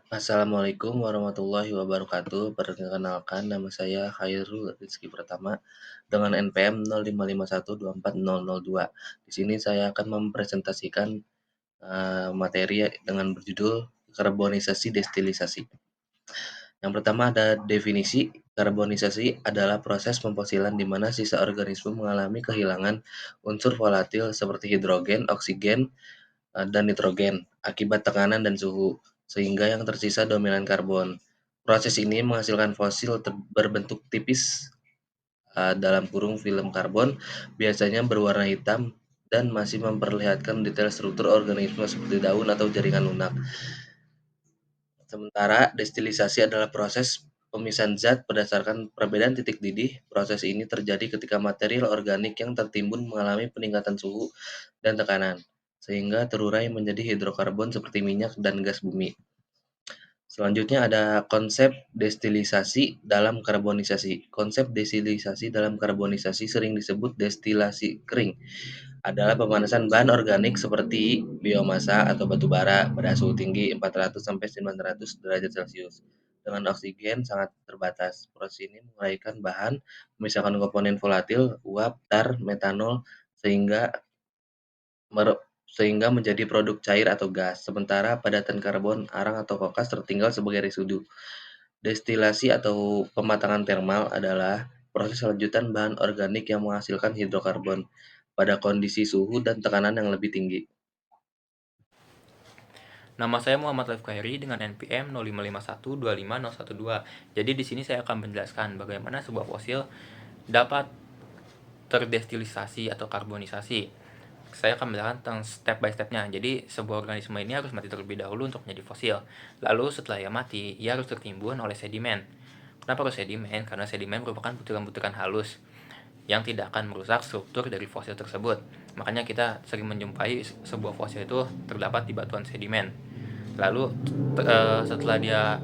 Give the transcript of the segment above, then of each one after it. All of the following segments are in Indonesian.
Assalamualaikum warahmatullahi wabarakatuh. Perkenalkan, nama saya Khairul Rizky Pratama dengan NPM 0551240002. Di sini saya akan mempresentasikan materi dengan berjudul karbonisasi destilisasi. Yang pertama ada definisi. Karbonisasi adalah proses pemfosilan di mana sisa organisme mengalami kehilangan unsur volatil seperti hidrogen, oksigen, dan nitrogen akibat tekanan dan suhu, sehingga yang tersisa dominan karbon. Proses ini menghasilkan fosil berbentuk tipis dalam kurung film karbon, biasanya berwarna hitam dan masih memperlihatkan detail struktur organisme seperti daun atau jaringan lunak. Sementara destilisasi adalah proses pemisahan zat berdasarkan perbedaan titik didih. Proses ini terjadi ketika material organik yang tertimbun mengalami peningkatan suhu dan tekanan, sehingga terurai menjadi hidrokarbon seperti minyak dan gas bumi. Selanjutnya ada konsep destilisasi dalam karbonisasi. Konsep destilisasi dalam karbonisasi sering disebut destilasi kering. Adalah pemanasan bahan organik seperti biomasa atau batu bara pada suhu tinggi 400 sampai 900 derajat Celcius dengan oksigen sangat terbatas. Proses ini menguraikan bahan, memisahkan komponen volatil, uap, tar, metanol sehingga sehingga menjadi produk cair atau gas, sementara padatan karbon, arang atau kokas tertinggal sebagai residu. Destilasi atau pematangan termal adalah proses lanjutan bahan organik yang menghasilkan hidrokarbon pada kondisi suhu dan tekanan yang lebih tinggi. Nama saya Muhammad Latif Khairi dengan NPM 0551250112. Jadi di sini saya akan menjelaskan bagaimana sebuah fosil dapat terdestilisasi atau karbonisasi. Saya akan menjelaskan tentang step by stepnya. Jadi sebuah organisme ini harus mati terlebih dahulu untuk menjadi fosil. Lalu setelah ia mati, ia harus tertimbun oleh sedimen. Kenapa harus sedimen? Karena sedimen merupakan butiran-butiran halus yang tidak akan merusak struktur dari fosil tersebut. Makanya kita sering menjumpai sebuah fosil itu terdapat di batuan sedimen. Lalu setelah dia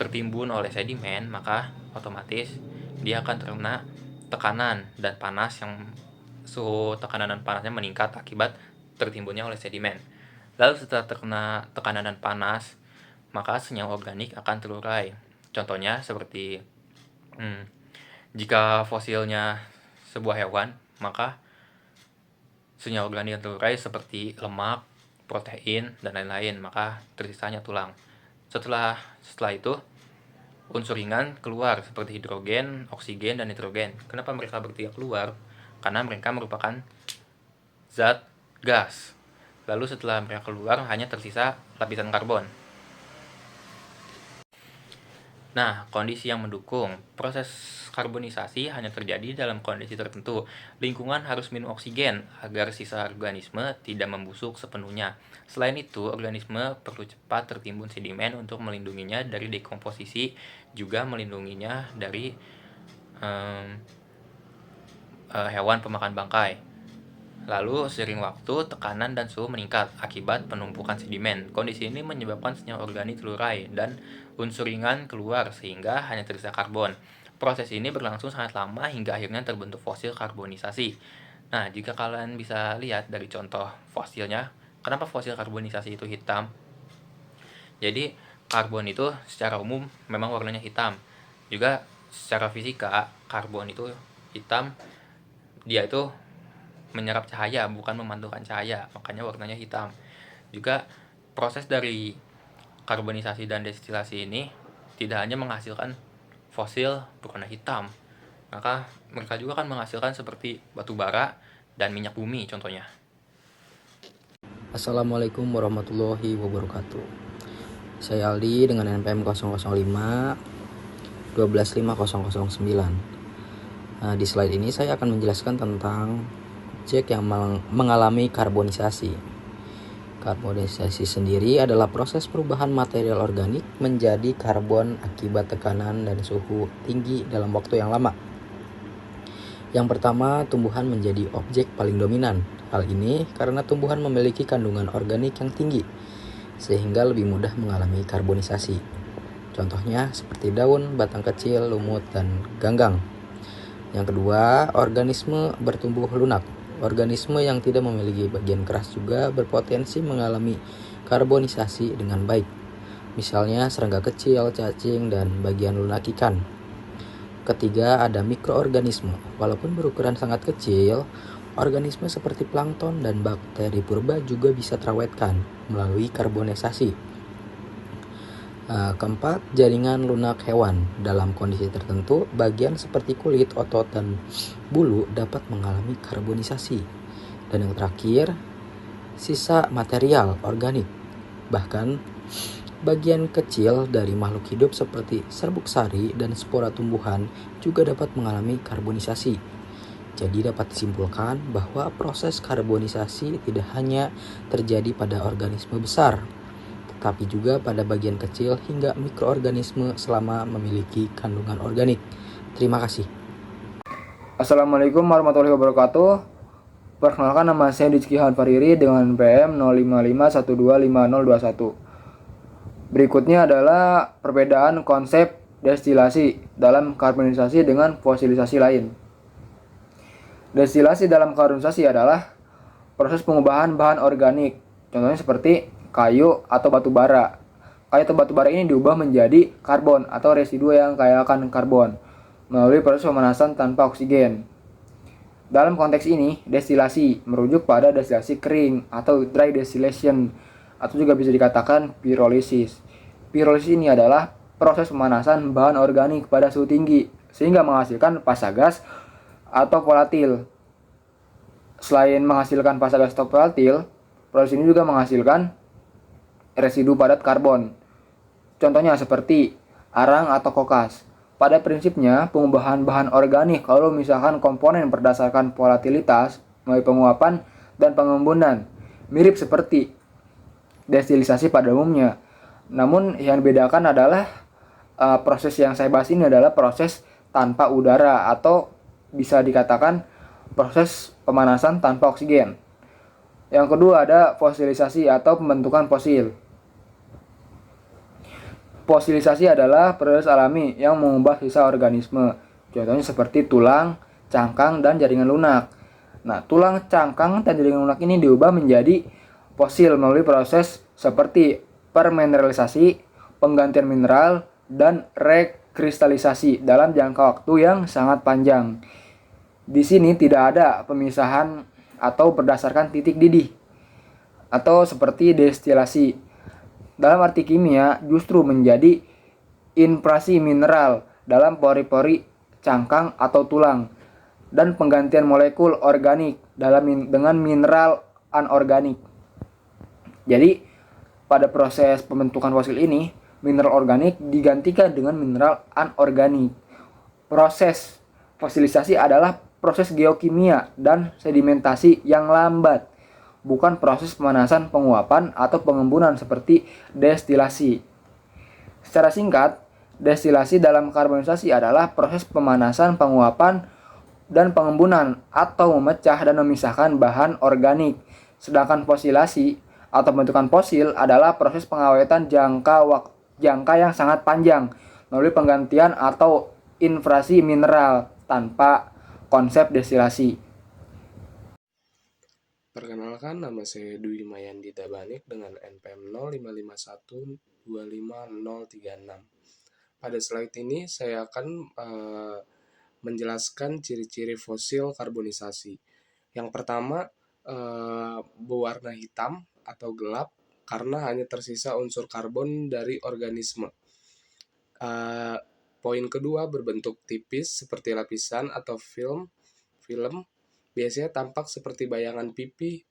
tertimbun oleh sedimen, maka otomatis dia akan terkena tekanan dan panas yang suhu tekanan dan panasnya meningkat akibat tertimbunnya oleh sedimen. Lalu setelah terkena tekanan dan panas, maka senyawa organik akan terurai. Contohnya seperti jika fosilnya sebuah hewan, maka senyawa organik yang terurai seperti lemak, protein, dan lain-lain, maka tersisanya tulang. Setelah itu, unsur ringan keluar seperti hidrogen, oksigen, dan nitrogen. Kenapa mereka bertiga keluar? Karena mereka merupakan zat gas. Lalu setelah mereka keluar, hanya tersisa lapisan karbon. Nah, kondisi yang mendukung proses karbonisasi hanya terjadi dalam kondisi tertentu. Lingkungan harus minum oksigen agar sisa organisme tidak membusuk sepenuhnya. Selain itu, organisme perlu cepat tertimbun sedimen untuk melindunginya dari dekomposisi, juga melindunginya dari hewan pemakan bangkai. Lalu, seiring waktu, tekanan dan suhu meningkat akibat penumpukan sedimen. Kondisi ini menyebabkan senyawa organik terurai dan unsur ringan keluar sehingga hanya tersisa karbon. Proses ini berlangsung sangat lama hingga akhirnya terbentuk fosil karbonisasi. Nah, jika kalian bisa lihat dari contoh fosilnya, kenapa fosil karbonisasi itu hitam? Jadi, karbon itu secara umum memang warnanya hitam. Juga secara fisika, karbon itu hitam, dia itu menyerap cahaya, bukan memantulkan cahaya, makanya warnanya hitam. Juga proses dari karbonisasi dan destilasi ini tidak hanya menghasilkan fosil berwarna hitam, maka mereka juga akan menghasilkan seperti batu bara dan minyak bumi contohnya. Assalamualaikum warahmatullahi wabarakatuh. Saya Aldi dengan NPM 005 1250009. Di slide ini saya akan menjelaskan tentang objek yang mengalami karbonisasi. Karbonisasi sendiri adalah proses perubahan material organik menjadi karbon akibat tekanan dan suhu tinggi dalam waktu yang lama. Yang pertama, tumbuhan menjadi objek paling dominan. Hal ini karena tumbuhan memiliki kandungan organik yang tinggi, sehingga lebih mudah mengalami karbonisasi. Contohnya seperti daun, batang kecil, lumut, dan ganggang. Yang kedua, organisme bertumbuh lunak. Organisme yang tidak memiliki bagian keras juga berpotensi mengalami karbonisasi dengan baik. misalnya serangga kecil, cacing, dan bagian lunak ikan. Ketiga, ada mikroorganisme. Walaupun berukuran sangat kecil, organisme seperti plankton dan bakteri purba juga bisa terawetkan melalui karbonisasi. Keempat, jaringan lunak hewan. Dalam kondisi tertentu, bagian seperti kulit, otot, dan bulu dapat mengalami karbonisasi. Dan yang terakhir, sisa material organik. Bahkan, bagian kecil dari makhluk hidup seperti serbuk sari dan spora tumbuhan juga dapat mengalami karbonisasi. Jadi dapat disimpulkan bahwa proses karbonisasi tidak hanya terjadi pada organisme besar, tetapi juga pada bagian kecil hingga mikroorganisme selama memiliki kandungan organik. Terima kasih. Assalamualaikum warahmatullahi wabarakatuh. Perkenalkan, nama saya Rizky Hanfariri dengan PM 055125021. Berikutnya adalah perbedaan konsep destilasi dalam karbonisasi dengan fosilisasi lain. Destilasi dalam karbonisasi adalah proses pengubahan bahan organik, contohnya seperti kayu atau batu bara. Kayu atau batu bara ini diubah menjadi karbon atau residu yang kaya akan karbon melalui proses pemanasan tanpa oksigen. Dalam konteks ini, destilasi merujuk pada destilasi kering atau dry distillation, atau juga bisa dikatakan pirolisis. Pirolisis ini adalah proses pemanasan bahan organik pada suhu tinggi sehingga menghasilkan fasa gas atau volatil. Selain menghasilkan fasa gas atau volatil, proses ini juga menghasilkan residu padat karbon. Contohnya seperti arang atau kokas. Pada prinsipnya, pengubahan bahan organik kalau misalkan komponen berdasarkan volatilitas melalui penguapan dan pengembunan, mirip seperti destilisasi pada umumnya. Namun yang dibedakan adalah proses yang saya bahas ini adalah proses tanpa udara atau bisa dikatakan proses pemanasan tanpa oksigen. Yang kedua ada fosilisasi atau pembentukan fosil. Fosilisasi adalah proses alami yang mengubah sisa organisme. Contohnya seperti tulang, cangkang, dan jaringan lunak. Nah, tulang, cangkang, dan jaringan lunak ini diubah menjadi fosil melalui proses seperti permineralisasi, penggantian mineral, dan rekristalisasi dalam jangka waktu yang sangat panjang. Di sini tidak ada pemisahan atau berdasarkan titik didih atau seperti destilasi. Dalam arti kimia justru menjadi infrasi mineral dalam pori-pori cangkang atau tulang dan penggantian molekul organik dengan mineral anorganik. Jadi pada proses pembentukan fosil ini, mineral organik digantikan dengan mineral anorganik. Proses fosilisasi adalah proses geokimia dan sedimentasi yang lambat, bukan proses pemanasan, penguapan, atau pengembunan seperti destilasi. Secara singkat, destilasi dalam karbonisasi adalah proses pemanasan, penguapan, dan pengembunan atau memecah dan memisahkan bahan organik. Sedangkan fosilasi atau pembentukan fosil adalah proses pengawetan jangka yang sangat panjang melalui penggantian atau infrasi mineral tanpa konsep destilasi. Perkenalkan, nama saya Dwi Mayandi Tabanik dengan NPM 055125036. Pada slide ini saya akan menjelaskan ciri-ciri fosil karbonisasi. Yang pertama, berwarna hitam atau gelap karena hanya tersisa unsur karbon dari organisme. Poin kedua, berbentuk tipis seperti lapisan atau film, biasanya tampak seperti bayangan pipi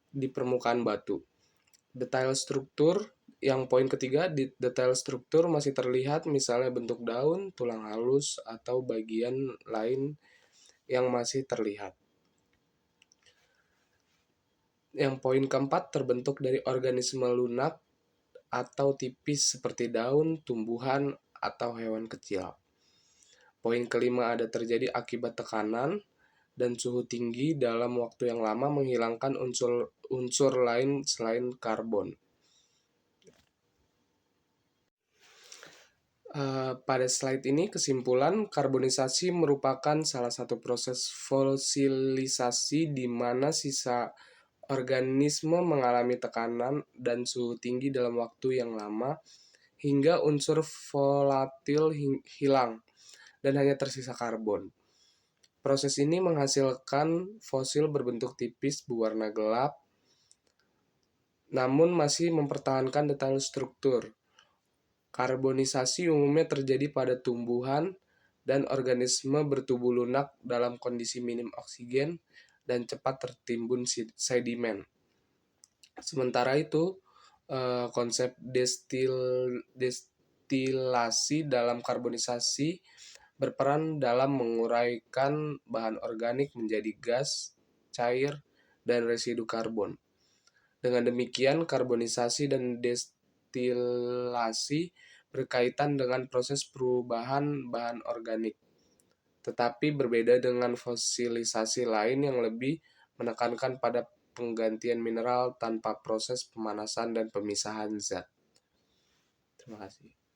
di permukaan batu. Detail struktur, yang poin ketiga, detail struktur masih terlihat, misalnya bentuk daun, tulang halus, atau bagian lain yang masih terlihat. Yang poin keempat, terbentuk dari organisme lunak atau tipis seperti daun, tumbuhan, atau hewan kecil. Poin kelima, ada terjadi akibat tekanan dan suhu tinggi dalam waktu yang lama menghilangkan unsur lain selain karbon. Pada slide ini kesimpulan, karbonisasi merupakan salah satu proses fosilisasi di mana sisa organisme mengalami tekanan dan suhu tinggi dalam waktu yang lama hingga unsur volatil hilang dan hanya tersisa karbon. Proses ini menghasilkan fosil berbentuk tipis berwarna gelap, namun masih mempertahankan detail struktur. Karbonisasi umumnya terjadi pada tumbuhan dan organisme bertubuh lunak dalam kondisi minim oksigen dan cepat tertimbun sedimen. Sementara itu, konsep destilasi dalam karbonisasi berperan dalam menguraikan bahan organik menjadi gas, cair, dan residu karbon. Dengan demikian, karbonisasi dan destilasi berkaitan dengan proses perubahan bahan organik, tetapi berbeda dengan fosilisasi lain yang lebih menekankan pada penggantian mineral tanpa proses pemanasan dan pemisahan zat. Terima kasih.